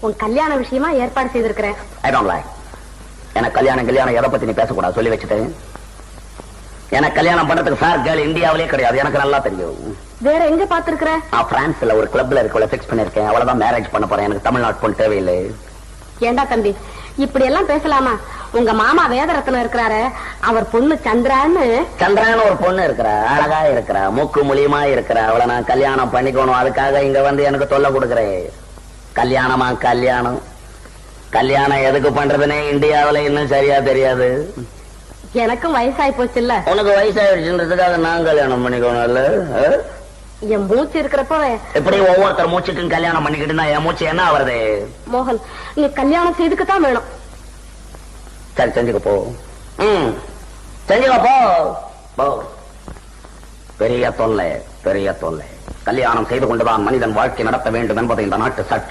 உன் கல்யாண விஷயமா ஏற்பாடு செய்திருக்கிறேன். எனக்கு கல்யாணம் எதை பத்தி நீ பேசக்கூடாது சொல்லி வச்சுட்டேன். எனக்கு கல்யாணம் பண்றதுக்கு ஃபேர் கேர்ள் இந்தியாவிலே கிடையாது, எனக்கு நல்லா தெரியும். வேற எங்க பாத்துருக்கிற? நான் பிரான்ஸ்ல ஒரு கிளப்ல இருக்கவள பிக்ஸ் பண்ணிருக்கேன். அவ்வளவுதான் மேரேஜ் பண்ண போறேன். எனக்கு தமிழ்நாட்டு பொண்ணு தேவையில்லை. ஏண்டா தம்பி இப்படி எல்லாம் பேசலாமா? உங்க மாமா வேதரத்னம் இருக்கிறாரு, அவர் பொண்ணு சந்திரான்னு ஒரு பொண்ணு இருக்கிறா, அழகா இருக்கிறா, மூக்கு மூலியமா இருக்கிறா. அவளை நான் கல்யாணம் பண்ணிக்கணும். அதுக்காக இங்க வந்து எனக்கு தொல்லை கொடுக்குறேன். கல்யாணமா கல்யாணம் எதுக்கு பண்றதுன்னே இந்தியாவில இன்னும் சரியா தெரியாது. எனக்கும் வயசாயி போச்சு இல்ல? உனக்கு வயசாயிடுச்சுன்றதுக்காக நான் கல்யாணம் பண்ணிக்கணும் இல்ல? என் மூச்சு இருக்கிறப்ப எப்படி ஒவ்வொருத்தர் மூச்சுக்கும் கல்யாணம் பண்ணிக்கிட்டு என் மூச்சு என்ன வருது? மோகன், நீ கல்யாணம் செய்துக்குத்தான் வேணும். சரி செஞ்சுக்க போ. செஞ்சுக்க போ. பெரிய தொல்லை. கல்யாணம் செய்து கொண்டுதான் மனிதன் வாழ்க்கை நடத்த வேண்டும் என்பது இந்த நாட்டு சட்டம்.